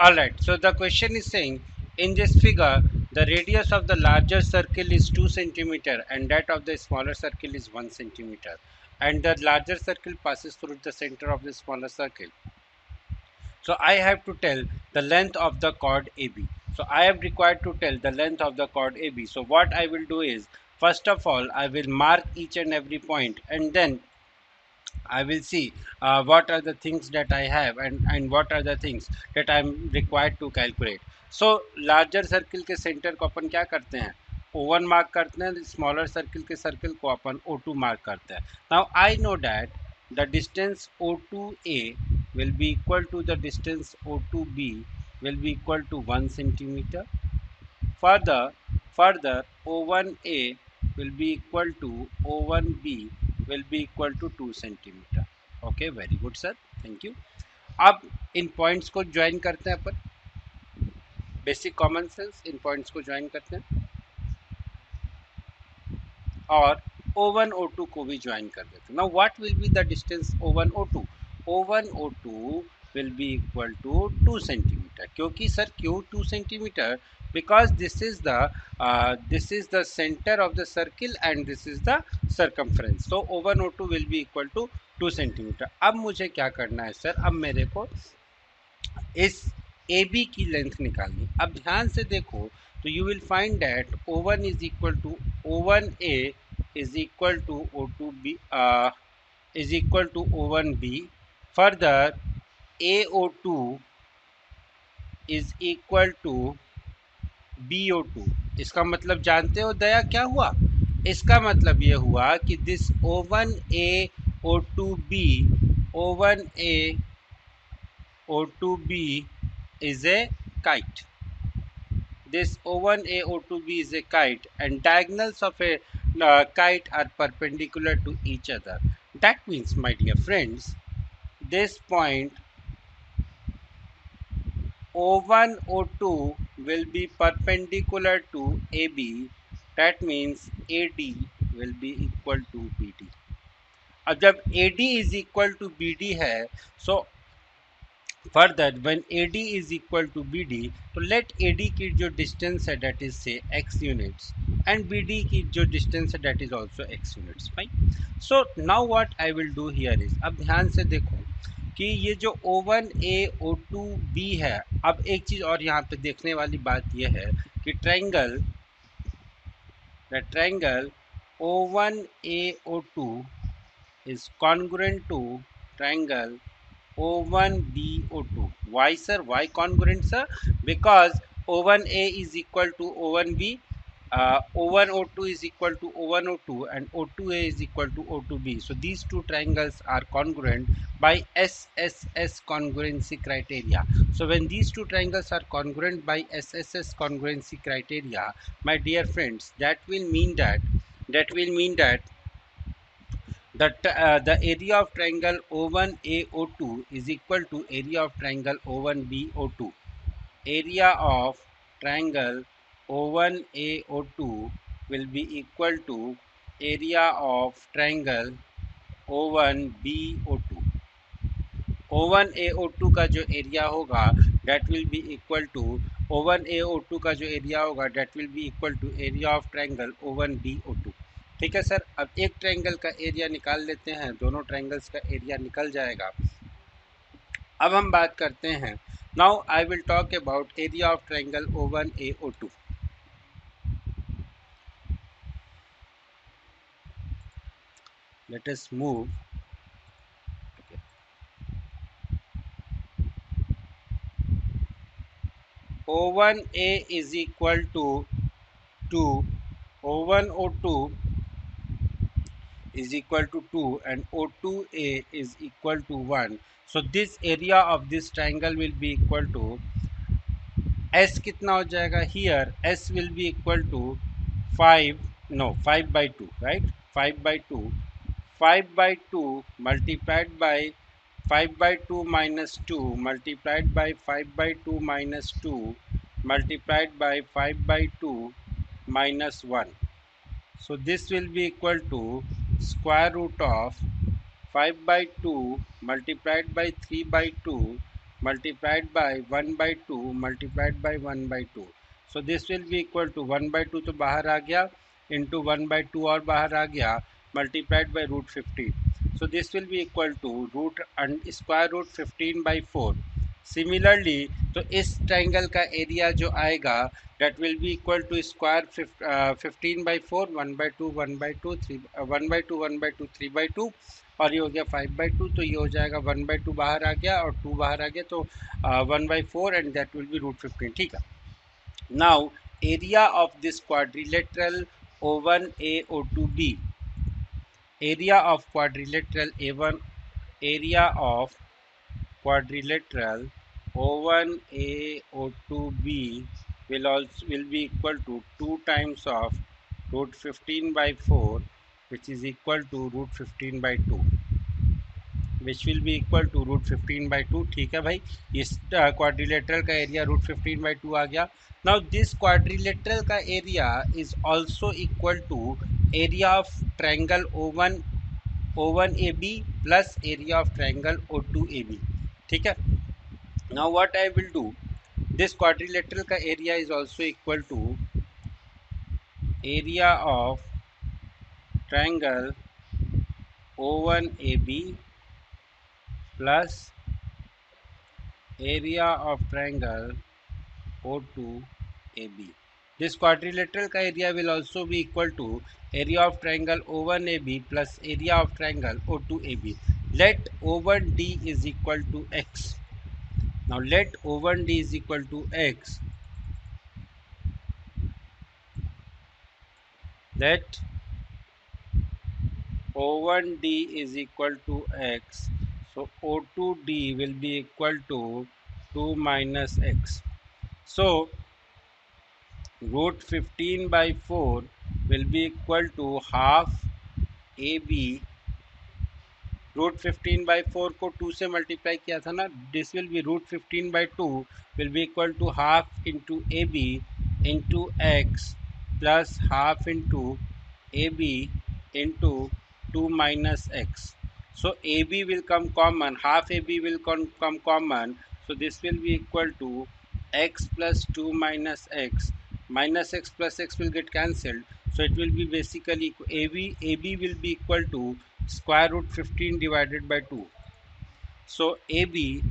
Alright, so the question is saying in this figure the radius of the larger circle is 2 centimeter and that of the smaller circle is 1 centimeter, and the larger circle passes through the center of the smaller circle. So I have to tell the length of the chord AB. So I am required to tell the length of the chord AB. So what I will do is, first of all I will mark each and every point, and then I will see what are the things that I have, and what are the things that I am required to calculate. So larger circle के center को अपन क्या करते हैं, O1 mark करते हैं, smaller circle के circle को अपन O2 mark करते हैं. Now I know that the distance O2A will be equal to the distance O2B will be equal to 1 centimeter. Further, O1A will be equal to O1B will be equal to 2 centimeter. Okay, very good sir, thank you. अब इन points को join करते हैं अपन, basic common sense इन points को join करते हैं और O1 O2 को भी ज्वाइन कर देते हैं. Now what will be the distance O1 O2? O1 O2 will be equal to 2 centimeter. क्योंकि सर क्यों 2 centimeter? Because this is the center of the circle and this is the circumference. So O1 O2 will be equal to 2 centimeter. अब मुझे क्या करना है sir, अब मेरे को इस AB की लेंथ निकालनी. अब ध्यान से देखो तो you will find that O1 is equal to O1A is equal to O2B is equal to O1B. Further, AO2 is equal to BO2. इसका मतलब जानते हो दया क्या हुआ? इसका मतलब ये हुआ कि this O1A O2B O1A O2B is a kite. This O1A O2B is a kite and diagonals of a kite are perpendicular to each other. That means, my dear friends, this point O1 O2 will be perpendicular to AB. That means AD will be equal to BD. अब जब AD is equal to BD है, so further when AD is equal to BD, तो let AD की जो distance है that is say x units and BD की जो distance है that is also x units. Fine. So now what I will do here is, अब ध्यान से देखो कि ये जो O1A O2B है, अब एक चीज़ और यहाँ पे देखने वाली बात ये है कि triangle O1A O2 is congruent to triangle O1B O2. Why sir? Why congruent sir? Because O1A is equal to O1B, O1 O2 is equal to O1 O2 and O2A is equal to O2B. So these two triangles are congruent by SSS congruency criteria. So when these two triangles are congruent by SSS congruency criteria, my dear friends, that will mean that the area of triangle O1AO2 is equal to area of triangle O1BO2. Area of triangle O1AO2 will be equal to area of triangle O1BO2. O1AO2 का जो area होगा that will be equal to O1AO2 का जो area होगा that will be equal to area of triangle O1BO2. ठीक है sir, अब एक ट्रायंगल का एरिया निकाल लेते हैं, दोनों ट्रायंगल्स का एरिया निकल जाएगा. अब हम बात करते हैं, now I will talk about area of triangle O1AO2. Let us move. O1A is equal to 2, O1O2 is equal to 2 and O2A is equal to 1. So this area of this triangle will be equal to S. कितना हो जाएगा here? S will be equal to 5 by 2, right? 5 by 2. 5 by 2 multiplied by 5 by 2 minus 2 multiplied by 5 by 2 minus 2 multiplied by 5 by 2 minus 1. So this will be equal to square root of 5 by 2 multiplied by 3 by 2 multiplied by 1 by 2 multiplied by 1 by 2. So this will be equal to 1 by 2 तो बाहर आ गया, into 1 by 2 और बाहर आ गया, multiplied by root 15. So this will be equal to root and square root 15 by 4. Similarly, तो इस triangle का area जो आएगा that will be equal to square 15 by 4, 1 by 2 1 by 2 3 1 by 2 1 by 2 3 by 2 और ये हो गया 5 by 2, तो ये हो जाएगा 1 by 2 बाहर आ गया और 2 बाहर आ गया, तो 1 by 4 and that will be root 15. ठीक है. Now area of this quadrilateral O1A O2B, area of quadrilateral A1, area of quadrilateral O1A O2B will be equal to 2 times of root 15 by 4, which is equal to root 15 by 2, which will be equal to root 15 by 2. ठीक है भाई, इस quadrilateral का area root 15 by 2 आ गया. Now this quadrilateral का area is also equal to area of triangle O1AB plus area of triangle O2AB. ठीक है. Now what I will do, this quadrilateral का area is also equal to area of triangle O1AB plus area of triangle O2AB. This quadrilateral का area will also be equal to area of triangle O1AB plus area of triangle O2AB. Let O1D is equal to x. Now let O1D is equal to x. Let O1D is equal to x. So O2D will be equal to 2 minus x. So root 15 by 4 will be equal to half AB. Root 15 by 4 को 2 से multiply किया था ना, this will be root 15 by 2 will be equal to half into a b into x plus half into a b into 2 minus x. So AB will come common, half AB will come common, so this will be equal to x plus 2 minus x plus x will get cancelled, so it will be basically AB will be equal to square root 15 divided by 2. So AB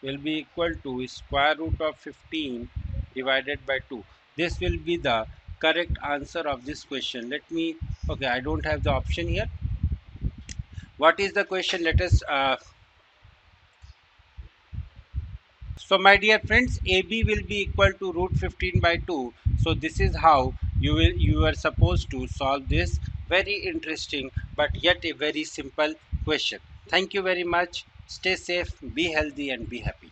will be equal to square root of 15 divided by 2. This will be the correct answer of this question. Let me, okay, I don't have the option here. What is the question? Let us so my dear friends, AB will be equal to root 15 by 2. So this is how you are supposed to solve this very interesting but yet a very simple question. Thank you very much. Stay safe, be healthy and be happy.